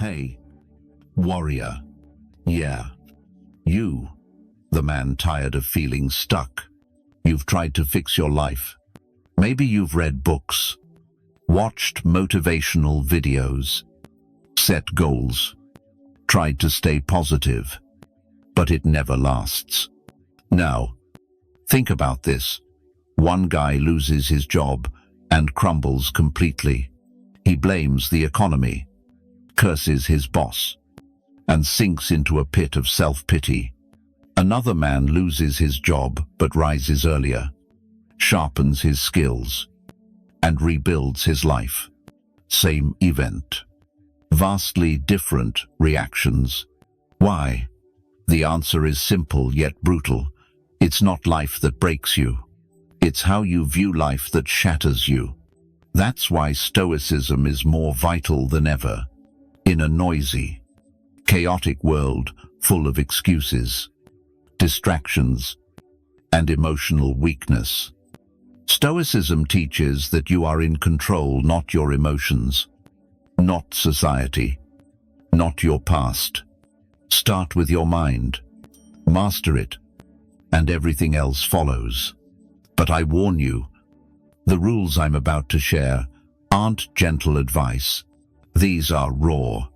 hey, warrior. Yeah, you, the man tired of feeling stuck. You've tried to fix your life. Maybe you've read books, watched motivational videos, set goals, tried to stay positive, but it never lasts. Now, think about this. One guy loses his job and crumbles completely. He blames the economy, curses his boss, and sinks into a pit of self-pity. Another man loses his job but rises earlier, sharpens his skills, and rebuilds his life. Same event. Vastly different reactions. Why? The answer is simple yet brutal. It's not life that breaks you. It's how you view life that shatters you. That's why Stoicism is more vital than ever. In a noisy, chaotic world full of excuses, distractions, and emotional weakness, Stoicism teaches that you are in control, not your emotions, not society, not your past. Start with your mind, master it, and everything else follows. But I warn you, the rules I'm about to share aren't gentle advice. These are raw,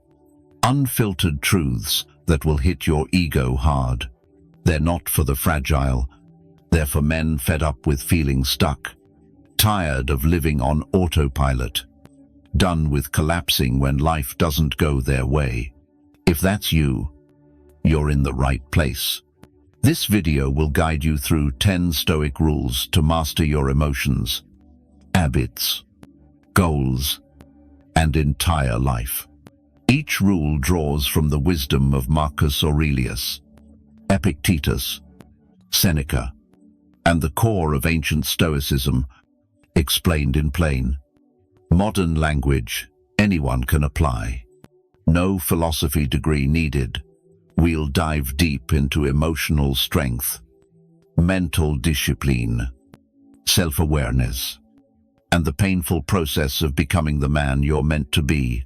unfiltered truths that will hit your ego hard. They're not for the fragile. They're for men fed up with feeling stuck, tired of living on autopilot, done with collapsing when life doesn't go their way. If that's you, you're in the right place. This video will guide you through 10 Stoic rules to master your emotions, habits, goals, and entire life. Each rule draws from the wisdom of Marcus Aurelius, Epictetus, Seneca, and the core of ancient Stoicism, explained in plain, modern language anyone can apply. No philosophy degree needed. We'll dive deep into emotional strength, mental discipline, self-awareness, and the painful process of becoming the man you're meant to be.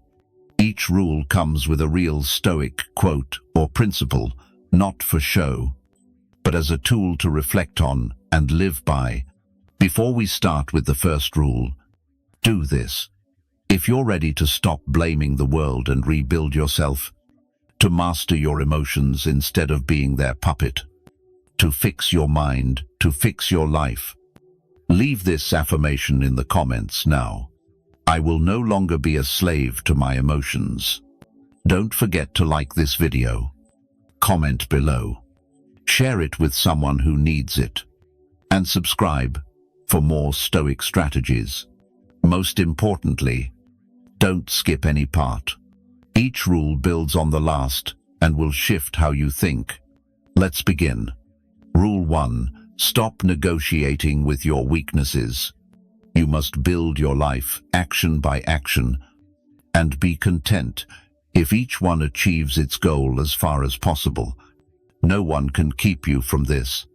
Each rule comes with a real Stoic quote or principle, not for show, but as a tool to reflect on and live by. Before we start with the first rule, do this. If you're ready to stop blaming the world and rebuild yourself, to master your emotions instead of being their puppet, to fix your mind, to fix your life, leave this affirmation in the comments now. I will no longer be a slave to my emotions. Don't forget to like this video, comment below, share it with someone who needs it, and subscribe for more Stoic strategies. Most importantly, don't skip any part. Each rule builds on the last and will shift how you think. Let's begin. Rule 1. Stop negotiating with your weaknesses. You must build your life action by action and be content if each one achieves its goal as far as possible. No one can keep you from this.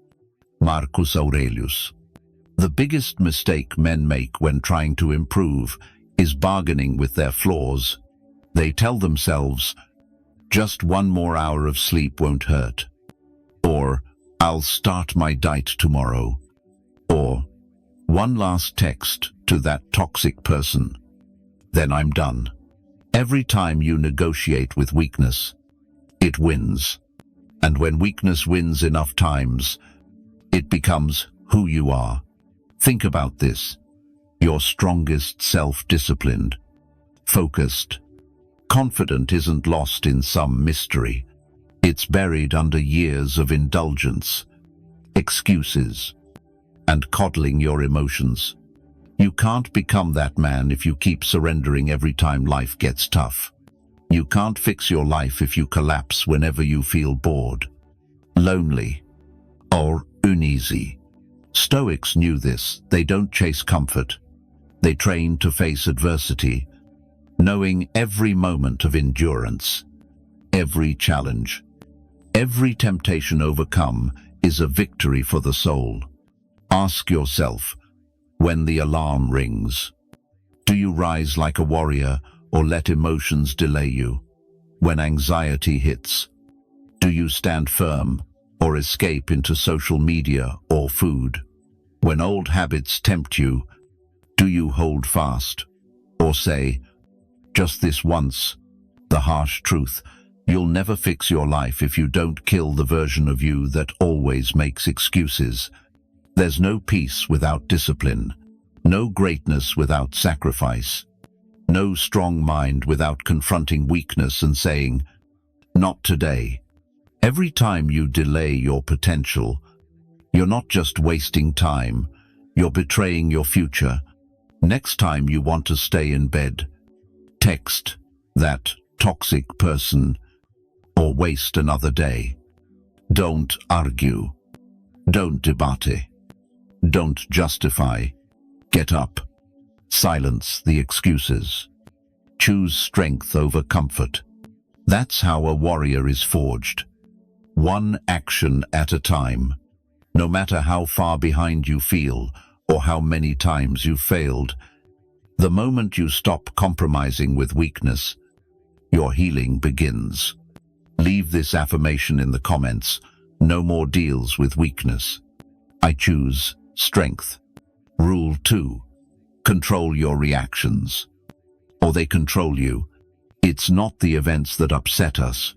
Marcus Aurelius. The biggest mistake men make when trying to improve is bargaining with their flaws. They tell themselves, just one more hour of sleep won't hurt. Or, I'll start my diet tomorrow. Or, one last text to that toxic person. Then I'm done. Every time you negotiate with weakness, it wins. And when weakness wins enough times, it becomes who you are. Think about this. Your strongest self-disciplined, focused, confident isn't lost in some mystery. It's buried under years of indulgence, excuses, and coddling your emotions. You can't become that man if you keep surrendering every time life gets tough. You can't fix your life if you collapse whenever you feel bored, lonely, or uneasy. Stoics knew this. They don't chase comfort. They train to face adversity, knowing every moment of endurance, every challenge, every temptation overcome is a victory for the soul. Ask yourself, when the alarm rings, do you rise like a warrior or let emotions delay you? When anxiety hits, do you stand firm or escape into social media or food? When old habits tempt you, do you hold fast or say, just this once? The harsh truth: you'll never fix your life if you don't kill the version of you that always makes excuses. There's no peace without discipline, no greatness without sacrifice, no strong mind without confronting weakness and saying, not today. Every time you delay your potential, you're not just wasting time, you're betraying your future. Next time you want to stay in bed, text that toxic person or waste another day. Don't argue. Don't debate. Don't justify. Get up. Silence the excuses. Choose strength over comfort. That's how a warrior is forged. One action at a time. No matter how far behind you feel or how many times you've failed, the moment you stop compromising with weakness, your healing begins. Leave this affirmation in the comments. No more deals with weakness. I choose strength. Rule 2. Control your reactions, or they control you. It's not the events that upset us,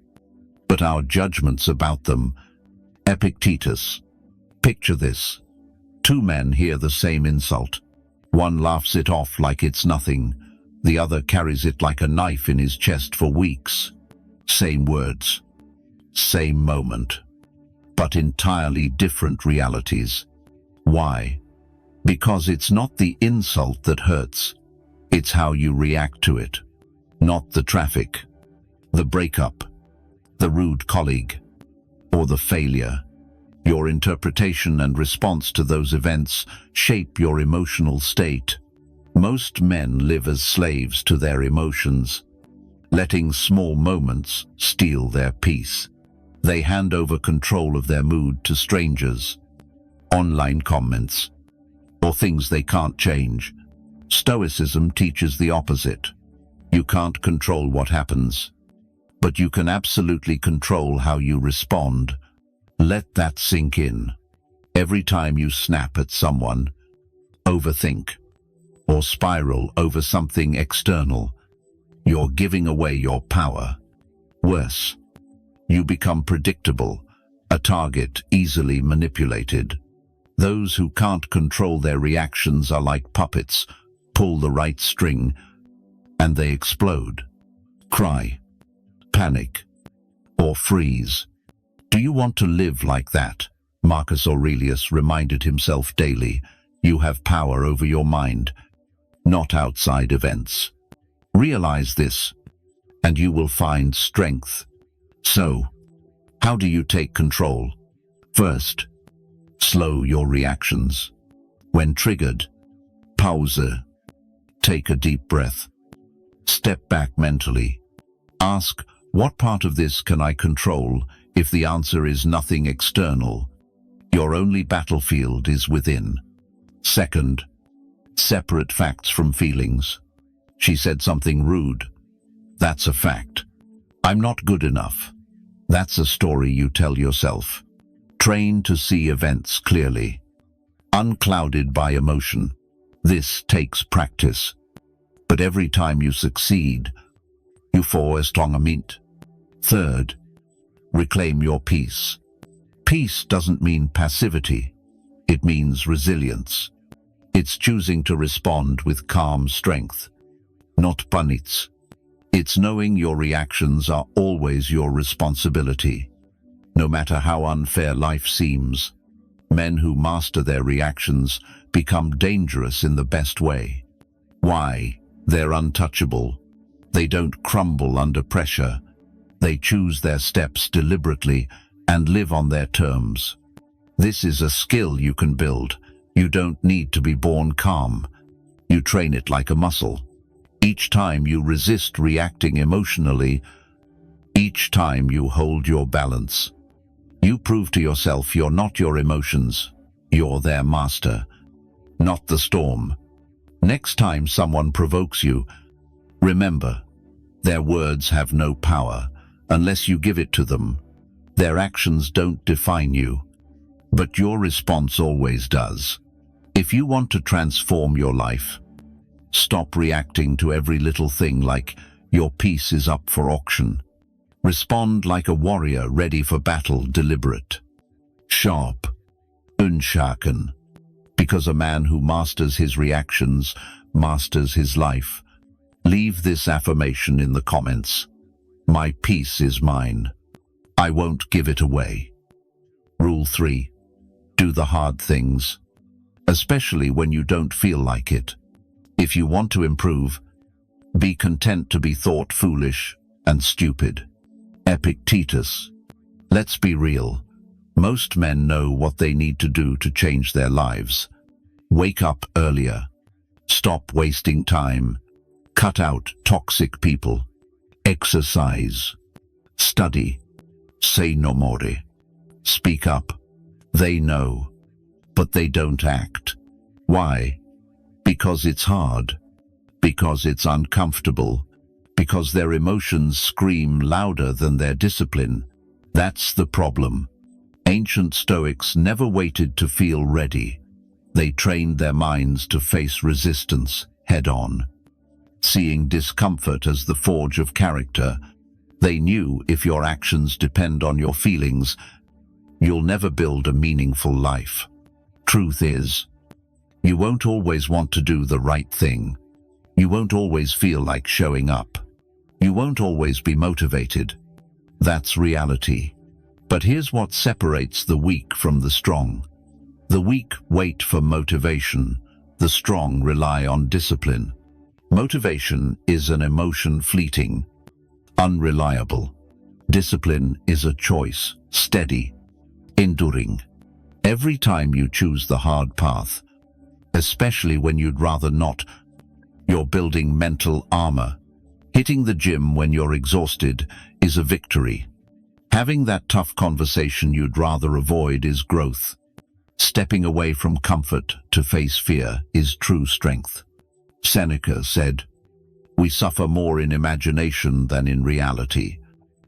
but our judgments about them. Epictetus. Picture this. Two men hear the same insult. One laughs it off like it's nothing. The other carries it like a knife in his chest for weeks. Same words, same moment, but entirely different realities. Why? Because it's not the insult that hurts. It's how you react to it. Not the traffic, the breakup, the rude colleague, or the failure. Your interpretation and response to those events shape your emotional state. Most men live as slaves to their emotions, letting small moments steal their peace. They hand over control of their mood to strangers, online comments, or things they can't change. Stoicism teaches the opposite. You can't control what happens, but you can absolutely control how you respond. Let that sink in. Every time you snap at someone, overthink, or spiral over something external, you're giving away your power. Worse, you become predictable, a target easily manipulated. Those who can't control their reactions are like puppets. Pull the right string, and they explode. Cry, panic, or freeze. Do you want to live like that? Marcus Aurelius reminded himself daily, you have power over your mind, not outside events. Realize this, and you will find strength. So, how do you take control? First, slow your reactions. When triggered, pause. Take a deep breath. Step back mentally. Ask, what part of this can I control? If the answer is nothing external, your only battlefield is within. Second, separate facts from feelings. She said something rude. That's a fact. I'm not good enough. That's a story you tell yourself. Train to see events clearly, unclouded by emotion. This takes practice. But every time you succeed, you fall a stronger mint. Third, reclaim your peace. Peace doesn't mean passivity. It means resilience. It's choosing to respond with calm strength, not panics. It's knowing your reactions are always your responsibility. No matter how unfair life seems, men who master their reactions become dangerous in the best way. Why? They're untouchable. They don't crumble under pressure. They choose their steps deliberately and live on their terms. This is a skill you can build. You don't need to be born calm. You train it like a muscle. Each time you resist reacting emotionally, each time you hold your balance, you prove to yourself you're not your emotions. You're their master, not the storm. Next time someone provokes you, remember, their words have no power. unless you give it to them. Their actions don't define you, but your response always does. If you want to transform your life, stop reacting to every little thing like your piece is up for auction. Respond like a warrior ready for battle, deliberate, sharp, unshaken, because a man who masters his reactions masters his life. Leave this affirmation in the comments. My peace is mine. I won't give it away. Rule 3. Do the hard things, especially when you don't feel like it. If you want to improve, be content to be thought foolish and stupid. Epictetus. Let's be real. Most men know what they need to do to change their lives. Wake up earlier. Stop wasting time. Cut out toxic people. Exercise. Study. Say no more. Speak up. They know, but they don't act. Why? Because it's hard. Because it's uncomfortable. Because their emotions scream louder than their discipline. That's the problem. Ancient Stoics never waited to feel ready. They trained their minds to face resistance head-on. Seeing discomfort as the forge of character, they knew if your actions depend on your feelings, you'll never build a meaningful life. Truth is, you won't always want to do the right thing. You won't always feel like showing up. You won't always be motivated. That's reality. But here's what separates the weak from the strong. The weak wait for motivation. The strong rely on discipline. Motivation is an emotion, fleeting, unreliable. Discipline is a choice, steady, enduring. Every time you choose the hard path, especially when you'd rather not, you're building mental armor. Hitting the gym when you're exhausted is a victory. Having that tough conversation you'd rather avoid is growth. Stepping away from comfort to face fear is true strength. Seneca said, "We suffer more in imagination than in reality."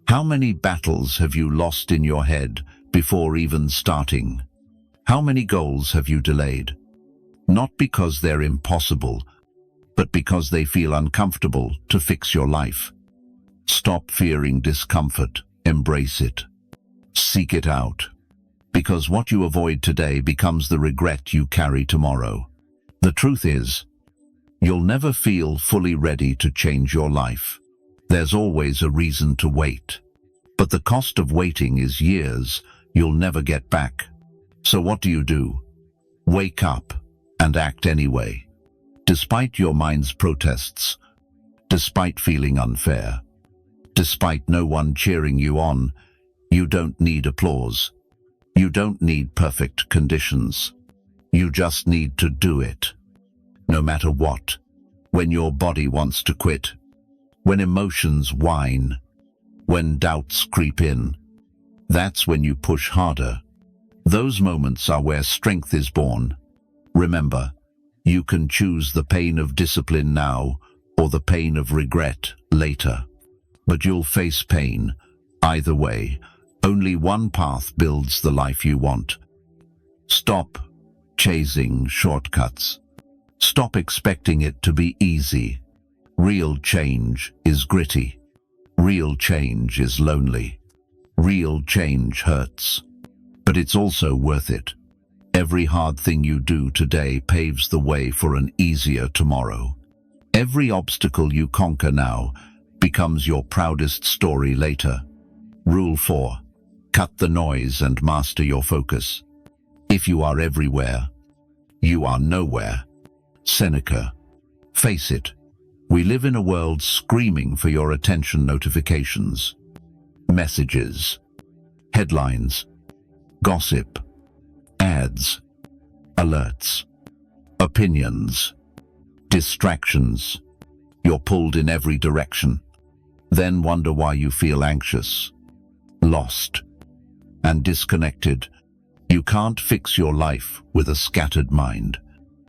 How many battles have you lost in your head before even starting? How many goals have you delayed? Not because they're impossible, but because they feel uncomfortable to fix your life. Stop fearing discomfort. Embrace it. Seek it out. Because what you avoid today becomes the regret you carry tomorrow. The truth is, you'll never feel fully ready to change your life. There's always a reason to wait. But the cost of waiting is years you'll never get back. So what do? Wake up and act anyway. Despite your mind's protests, despite feeling unfair, despite no one cheering you on, you don't need applause. You don't need perfect conditions. You just need to do it. No matter what. When your body wants to quit, when emotions whine, when doubts creep in, that's when you push harder. Those moments are where strength is born. Remember, you can choose the pain of discipline now or the pain of regret later. But you'll face pain. Either way, only one path builds the life you want. Stop chasing shortcuts. Stop expecting it to be easy. Real change is gritty. Real change is lonely. Real change hurts. But it's also worth it. Every hard thing you do today paves the way for an easier tomorrow. Every obstacle you conquer now becomes your proudest story later. Rule 4. Cut the noise and master your focus. If you are everywhere, you are nowhere. Seneca. Face it. We live in a world screaming for your attention. Notifications, messages, headlines, gossip, ads, alerts, opinions, distractions. You're pulled in every direction. Then wonder why you feel anxious, lost, and disconnected. You can't fix your life with a scattered mind.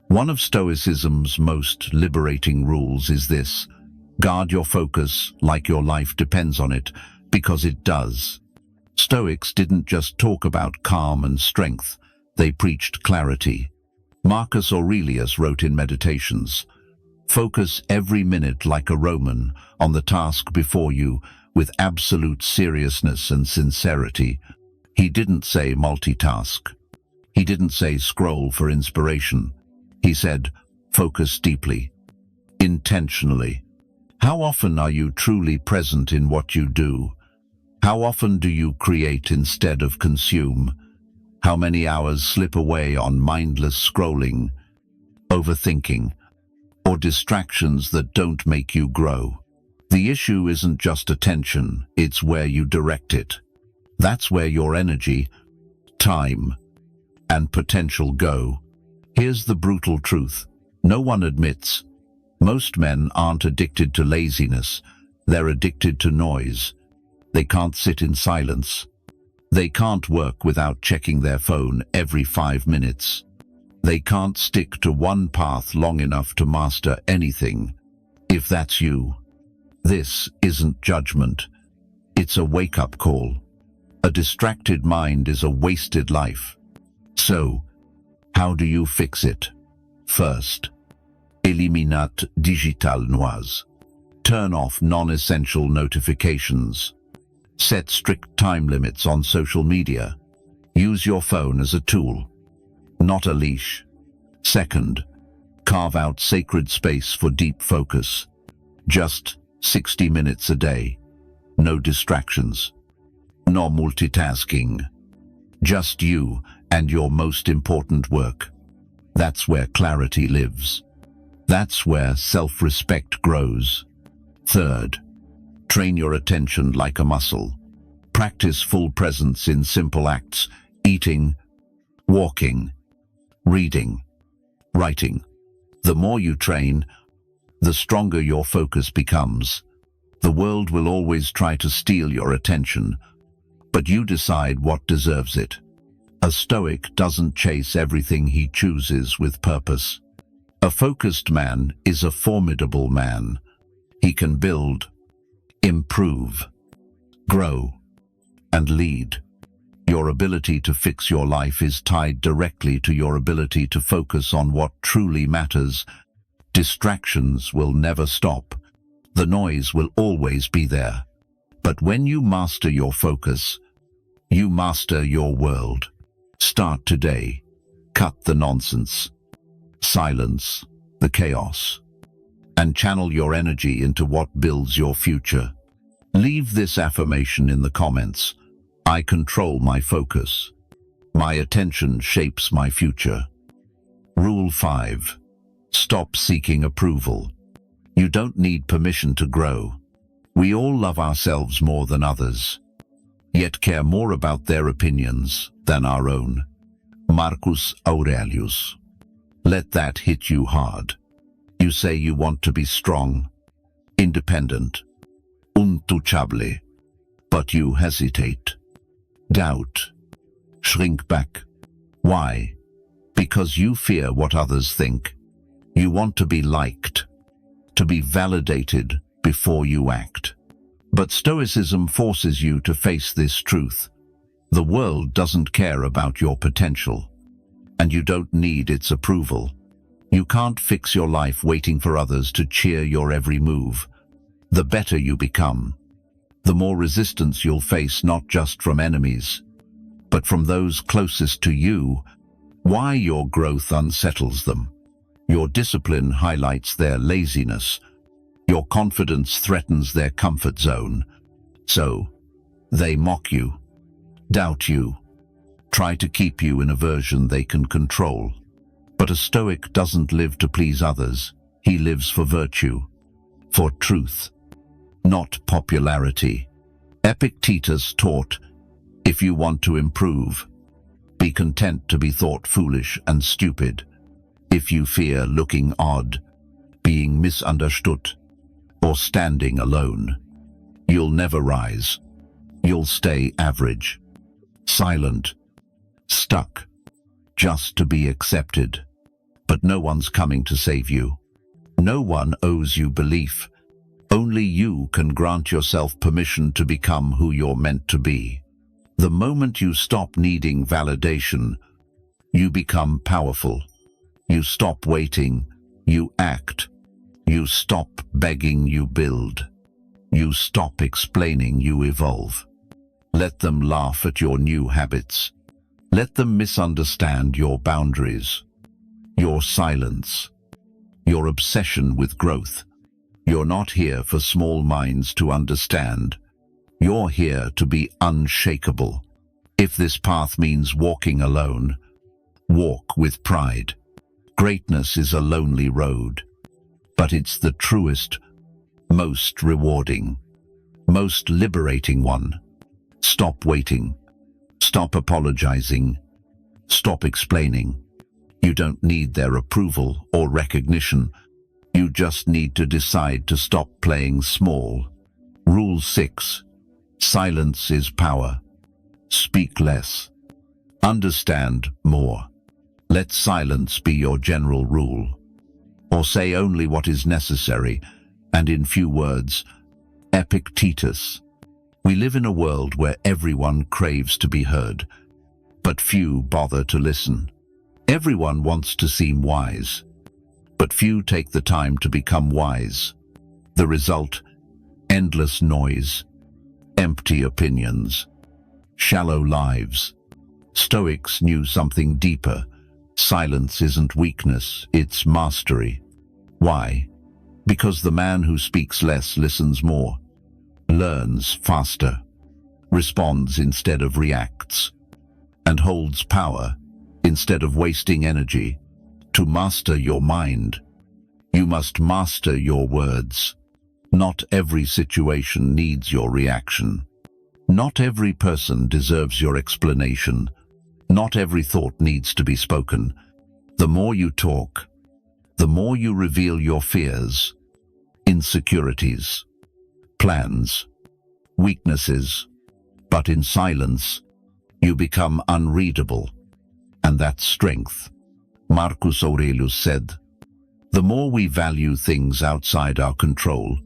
One of Stoicism's most liberating rules is this: guard your focus like your life depends on it, Because it does. Stoics didn't just talk about calm and strength, they preached clarity. Marcus Aurelius wrote in Meditations, "Focus every minute like a Roman on the task before you with absolute seriousness and sincerity." He didn't say multitask. He didn't say scroll for inspiration. He said, focus deeply, intentionally. How often are you truly present in what you do? How often do you create instead of consume? How many hours slip away on mindless scrolling, overthinking, or distractions that don't make you grow? The issue isn't just attention, it's where you direct it. That's where your energy, time, and potential go. Here's the brutal truth. No one admits. Most men aren't addicted to laziness. They're addicted to noise. They can't sit in silence. They can't work without checking their phone every 5 minutes. They can't stick to one path long enough to master anything. If that's you, this isn't judgment. It's a wake-up call. A distracted mind is a wasted life. So, how do you fix it? First, eliminat digital noise. Turn off non-essential notifications. Set strict time limits on social media. Use your phone as a tool, not a leash. Second, carve out sacred space for deep focus. Just 60 minutes a day. No distractions. No multitasking. Just you and your most important work. That's where clarity lives. That's where self-respect grows. Third, train your attention like a muscle. Practice full presence in simple acts: eating, walking, reading, writing. The more you train, the stronger your focus becomes. The world will always try to steal your attention, but you decide what deserves it. A Stoic doesn't chase everything he chooses with purpose. A focused man is a formidable man. He can build, improve, grow, and lead. Your ability to fix your life is tied directly to your ability to focus on what truly matters. Distractions will never stop. The noise will always be there. But when you master your focus, you master your world. Start today. Cut the nonsense. Silence the chaos. And channel your energy into what builds your future. Leave this affirmation in the comments. I control my focus. My attention shapes my future. Rule 5. Stop seeking approval. You don't need permission to grow. We all love ourselves more than others, yet care more about their opinions than our own. Marcus Aurelius. Let that hit you hard. You say you want to be strong, independent, untouchable, but you hesitate, doubt, shrink back. Why? Because you fear what others think. You want to be liked, to be validated before you act. But Stoicism forces you to face this truth. The world doesn't care about your potential, and you don't need its approval. You can't fix your life waiting for others to cheer your every move. The better you become, the more resistance you'll face, not just from enemies, but from those closest to you. Why your growth unsettles them. Your discipline highlights their laziness. Your confidence threatens their comfort zone. So, they mock you, doubt you, try to keep you in a version they can control. But a Stoic doesn't live to please others. He lives for virtue, for truth, not popularity. Epictetus taught, if you want to improve, be content to be thought foolish and stupid. If you fear looking odd, being misunderstood, or standing alone, you'll never rise. You'll stay average, silent, stuck, just to be accepted. But no one's coming to save you. No one owes you belief, Only you can grant yourself permission to become who you're meant to be. The moment you stop needing validation, you become powerful. You stop waiting, you act. You stop begging, you build. You stop explaining, you evolve. Let them laugh at your new habits. Let them misunderstand your boundaries, your silence, your obsession with growth. You're not here for small minds to understand. You're here to be unshakable. If this path means walking alone, walk with pride. Greatness is a lonely road, but it's the truest, most rewarding, most liberating one. Stop waiting. Stop apologizing. Stop explaining. You don't need their approval or recognition. You just need to decide to stop playing small. Rule 6. Silence is power. Speak less. Understand more. Let silence be your general rule. Or say only what is necessary, and in few words. Epictetus. We live in a world where everyone craves to be heard, but few bother to listen. Everyone wants to seem wise, but few take the time to become wise. The result: endless noise, empty opinions, shallow lives. Stoics knew something deeper. Silence isn't weakness, it's mastery. Why? Because the man who speaks less listens more, learns faster, responds instead of reacts, and holds power instead of wasting energy. To master your mind, you must master your words. Not every situation needs your reaction. Not every person deserves your explanation. Not every thought needs to be spoken. The more you talk, the more you reveal your fears, insecurities, plans, weaknesses. But in silence, you become unreadable, and that's strength. Marcus Aurelius said, "The more we value things outside our control,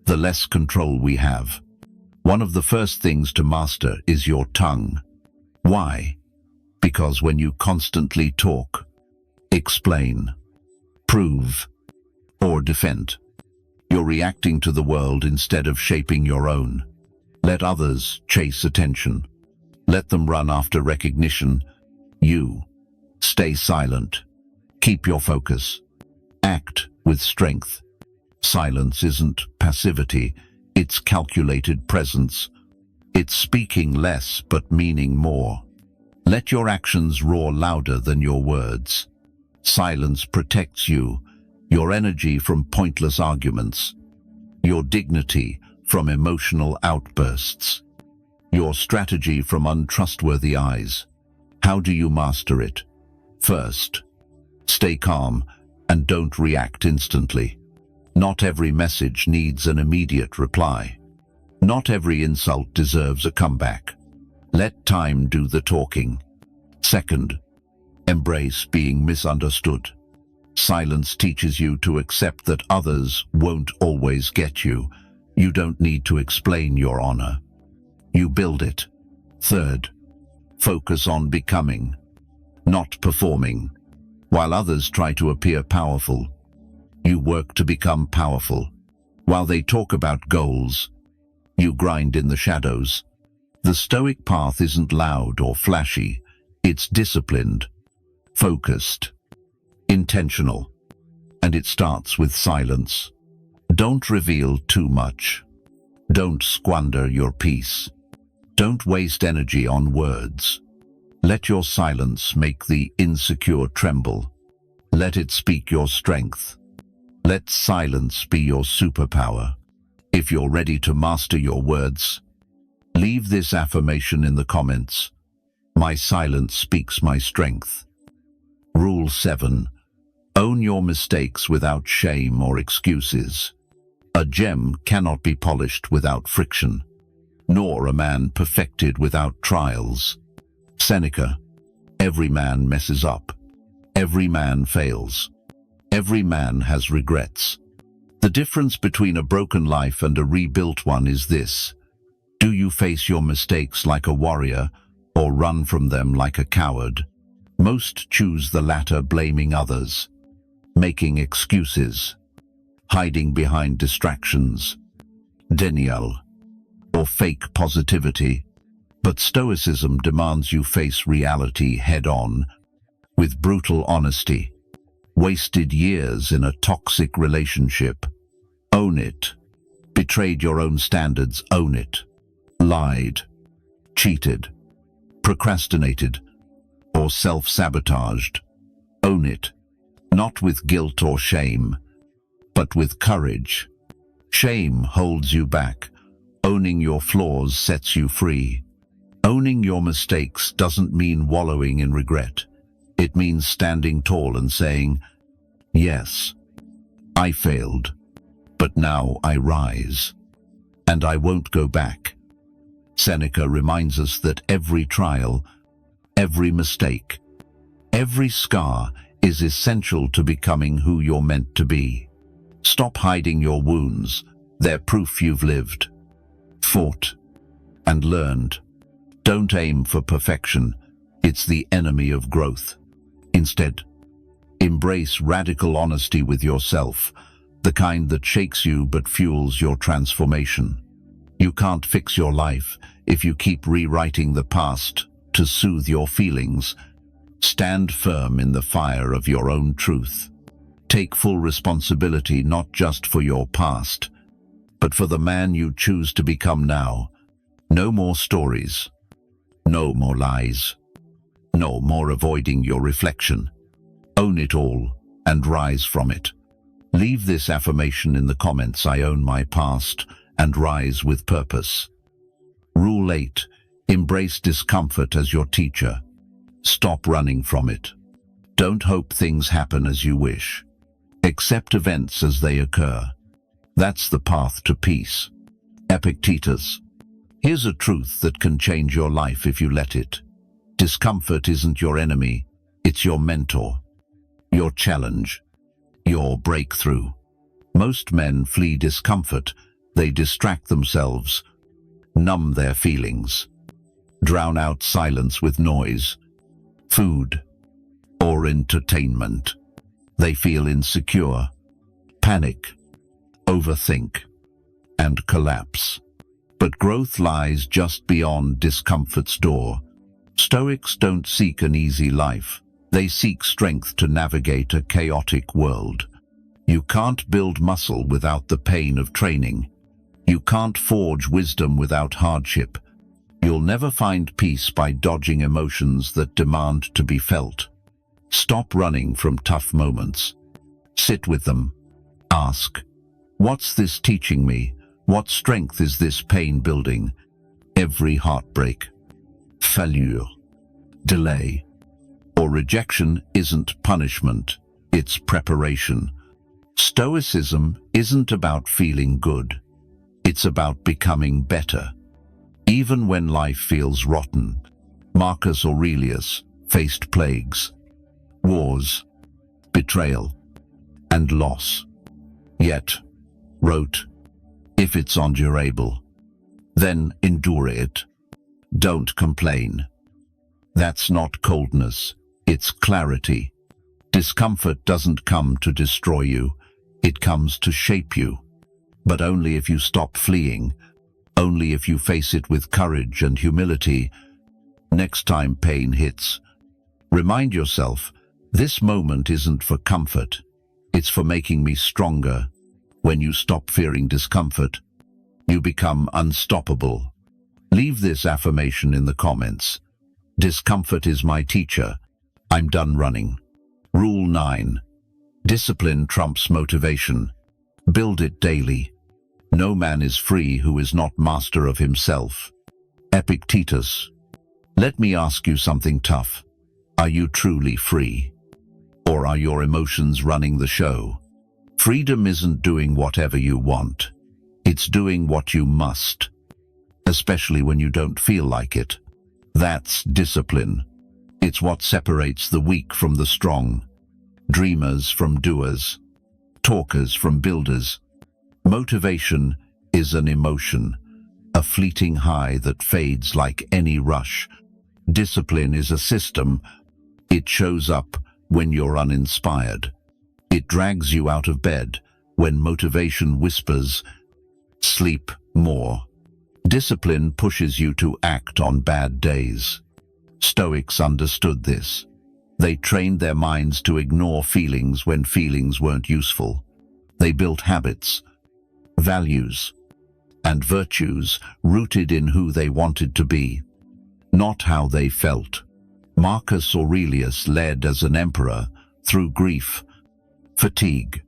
the less control we have." One of the first things to master is your tongue. Why? Because when you constantly talk, explain, prove, or defend, you're reacting to the world instead of shaping your own. Let others chase attention. Let them run after recognition. You stay silent. Keep your focus. Act with strength. Silence isn't passivity, it's calculated presence. It's speaking less but meaning more. Let your actions roar louder than your words. Silence protects you, your energy from pointless arguments, your dignity from emotional outbursts, your strategy from untrustworthy eyes. How do you master it? First, stay calm and don't react instantly. Not every message needs an immediate reply. Not every insult deserves a comeback. Let time do the talking. Second, embrace being misunderstood. Silence teaches you to accept that others won't always get you. You don't need to explain your honor. You build it. Third, focus on becoming, not performing. While others try to appear powerful, you work to become powerful. While they talk about goals, you grind in the shadows. The Stoic path isn't loud or flashy. It's disciplined, focused, intentional, and it starts with silence. Don't reveal too much. Don't squander your peace. Don't waste energy on words. Let your silence make the insecure tremble. Let it speak your strength. Let silence be your superpower. If you're ready to master your words, leave this affirmation in the comments. My silence speaks my strength. Rule 7. Own your mistakes without shame or excuses. A gem cannot be polished without friction, nor a man perfected without trials. Seneca. Every man messes up. Every man fails. Every man has regrets. The difference between a broken life and a rebuilt one is this: do you face your mistakes like a warrior or run from them like a coward? Most choose the latter, blaming others, making excuses, hiding behind distractions, denial, or fake positivity. But Stoicism demands you face reality head-on, with brutal honesty. Wasted years in a toxic relationship? Own it. Betrayed your own standards? Own it. Lied, cheated, procrastinated, or self-sabotaged? Own it. Not with guilt or shame, but with courage. Shame holds you back. Owning your flaws sets you free. Owning your mistakes doesn't mean wallowing in regret. It means standing tall and saying, "Yes, I failed, but now I rise, and I won't go back." Seneca reminds us that every trial, every mistake, every scar is essential to becoming who you're meant to be. Stop hiding your wounds. They're proof you've lived, fought, and learned. Don't aim for perfection. It's the enemy of growth. Instead, embrace radical honesty with yourself, the kind that shakes you but fuels your transformation. You can't fix your life if you keep rewriting the past to soothe your feelings. Stand firm in the fire of your own truth. Take full responsibility not just for your past, but for the man you choose to become now. No more stories. No more lies. No more avoiding your reflection. Own it all and rise from it. Leave this affirmation in the comments: I own my past and rise with purpose. Rule 8. Embrace discomfort as your teacher. Stop running from it. Don't hope things happen as you wish. Accept events as they occur. That's the path to peace. Epictetus. Here's a truth that can change your life if you let it. Discomfort isn't your enemy, it's your mentor, your challenge, your breakthrough. Most men flee discomfort. They distract themselves, numb their feelings, drown out silence with noise, food, or entertainment. They feel insecure, panic, overthink, and collapse. But growth lies just beyond discomfort's door. Stoics don't seek an easy life. They seek strength to navigate a chaotic world. You can't build muscle without the pain of training. You can't forge wisdom without hardship. You'll never find peace by dodging emotions that demand to be felt. Stop running from tough moments. Sit with them. Ask, what's this teaching me? What strength is this pain building? Every heartbreak, failure, delay, or rejection isn't punishment, it's preparation. Stoicism isn't about feeling good. It's about becoming better. Even when life feels rotten, Marcus Aurelius faced plagues, wars, betrayal, and loss. Yet, wrote, "If it's endurable, then endure it. Don't complain." That's not coldness, it's clarity. Discomfort doesn't come to destroy you, it comes to shape you. But only if you stop fleeing, only if you face it with courage and humility. Next time pain hits, remind yourself, this moment isn't for comfort, it's for making me stronger. When you stop fearing discomfort, you become unstoppable. Leave this affirmation in the comments. Discomfort is my teacher. I'm done running. Rule 9. Discipline trumps motivation. Build it daily. No man is free who is not master of himself. Epictetus. Let me ask you something tough. Are you truly free? Or are your emotions running the show? Freedom isn't doing whatever you want. It's doing what you must, especially when you don't feel like it. That's discipline. It's what separates the weak from the strong, dreamers from doers, talkers from builders. Motivation is an emotion, a fleeting high that fades like any rush. Discipline is a system. It shows up when you're uninspired. It drags you out of bed when motivation whispers, "Sleep more." Discipline pushes you to act on bad days. Stoics understood this. They trained their minds to ignore feelings when feelings weren't useful. They built habits, values, and virtues rooted in who they wanted to be, not how they felt. Marcus Aurelius led as an emperor through grief, fatigue,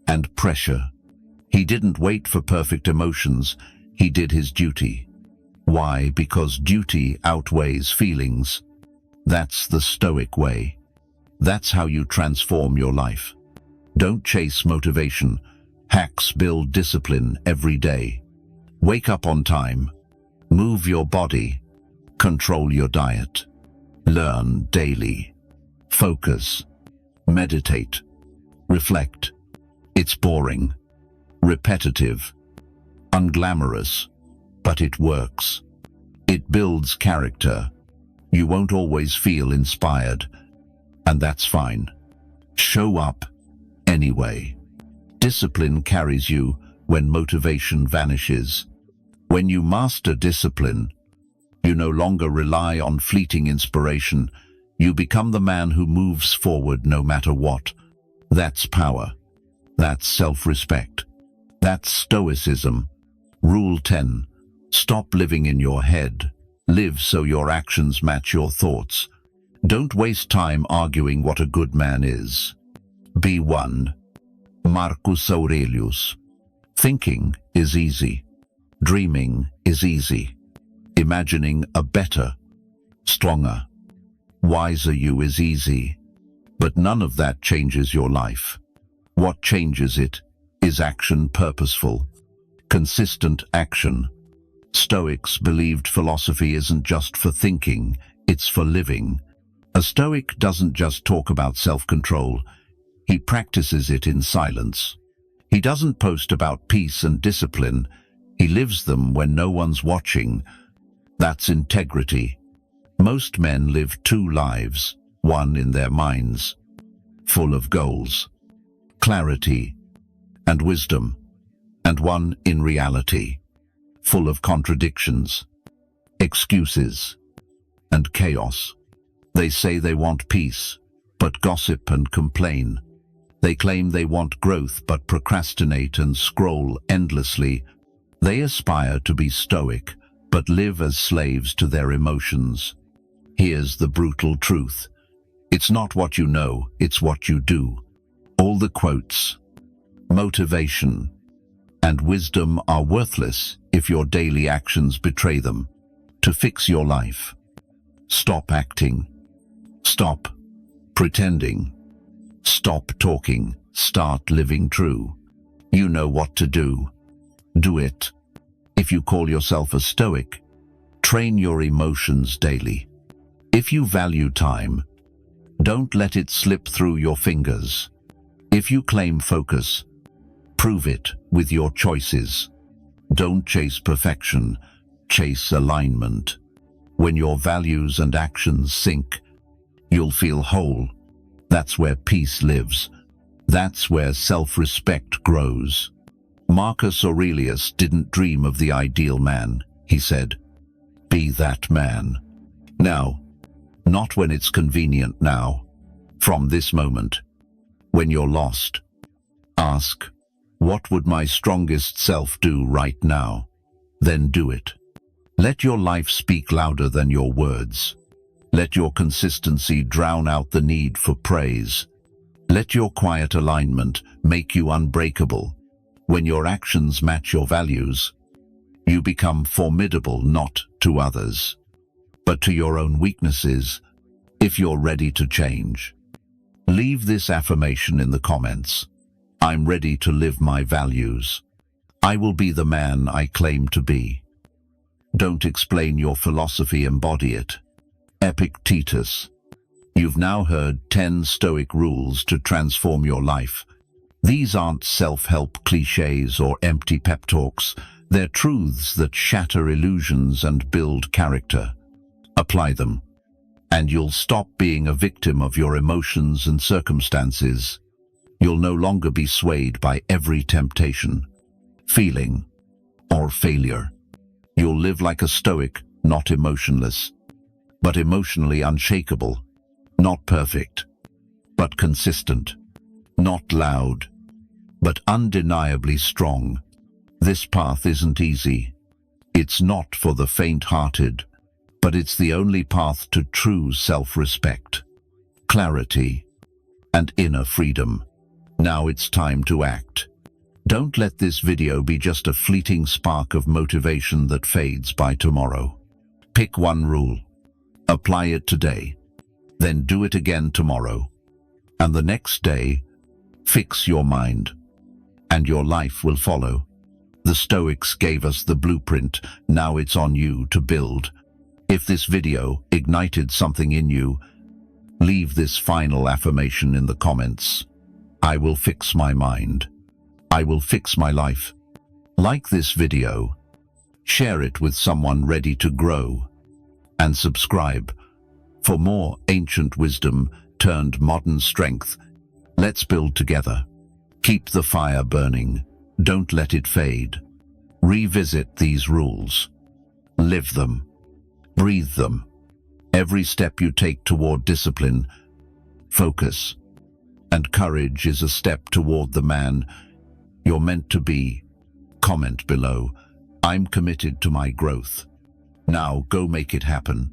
and pressure. He didn't wait for perfect emotions, he did his duty. Why? Because duty outweighs feelings. That's the Stoic way. That's how you transform your life. Don't chase motivation. Hacks build discipline every day. Wake up on time. Move your body. Control your diet. Learn daily. Focus. Meditate. Reflect. It's boring, repetitive, unglamorous, but it works. It builds character. You won't always feel inspired, and that's fine. Show up anyway. Discipline carries you when motivation vanishes. When you master discipline, you no longer rely on fleeting inspiration. You become the man who moves forward no matter what. That's power. That's self-respect. That's Stoicism. Rule 10. Stop living in your head. Live so your actions match your thoughts. Don't waste time arguing what a good man is. Be one. Marcus Aurelius. Thinking is easy. Dreaming is easy. Imagining a better, stronger, wiser you is easy. But none of that changes your life. What changes it is action, purposeful, consistent action. Stoics believed philosophy isn't just for thinking, it's for living. A Stoic doesn't just talk about self-control, he practices it in silence. He doesn't post about peace and discipline, he lives them when no one's watching. That's integrity. Most men live two lives, one in their minds, full of goals, clarity, and wisdom, and one in reality, full of contradictions, excuses, and chaos. They say they want peace, but gossip and complain. They claim they want growth, but procrastinate and scroll endlessly. They aspire to be stoic, but live as slaves to their emotions. Here's the brutal truth. It's not what you know, it's what you do. All the quotes, motivation, and wisdom are worthless if your daily actions betray them. To fix your life, stop acting. Stop pretending. Stop talking. Start living true. You know what to do. Do it. If you call yourself a Stoic, train your emotions daily. If you value time, don't let it slip through your fingers. If you claim focus, prove it with your choices. Don't chase perfection, chase alignment. When your values and actions sync, you'll feel whole. That's where peace lives. That's where self-respect grows. Marcus Aurelius didn't dream of the ideal man. He said, "Be that man." Now, not when it's convenient now. From this moment, when you're lost, ask, what would my strongest self do right now? Then do it. Let your life speak louder than your words. Let your consistency drown out the need for praise. Let your quiet alignment make you unbreakable. When your actions match your values, you become formidable not to others, but to your own weaknesses, if you're ready to change. Leave this affirmation in the comments. I'm ready to live my values. I will be the man I claim to be. Don't explain your philosophy, embody it. Epictetus. You've now heard 10 Stoic rules to transform your life. These aren't self-help cliches or empty pep talks. They're truths that shatter illusions and build character. Apply them, and you'll stop being a victim of your emotions and circumstances. You'll no longer be swayed by every temptation, feeling, or failure. You'll live like a Stoic, not emotionless, but emotionally unshakable, not perfect, but consistent, not loud, but undeniably strong. This path isn't easy. It's not for the faint-hearted, but it's the only path to true self-respect, clarity, and inner freedom. Now it's time to act. Don't let this video be just a fleeting spark of motivation that fades by tomorrow. Pick one rule, apply it today, then do it again tomorrow, and the next day, fix your mind, and your life will follow. The Stoics gave us the blueprint, now it's on you to build. If this video ignited something in you, leave this final affirmation in the comments. I will fix my mind. I will fix my life. Like this video, share it with someone ready to grow, and subscribe for more ancient wisdom turned modern strength. Let's build together. Keep the fire burning. Don't let it fade. Revisit these rules. Live them. Breathe them. Every step you take toward discipline, focus, and courage is a step toward the man you're meant to be. Comment below. I'm committed to my growth. Now go make it happen.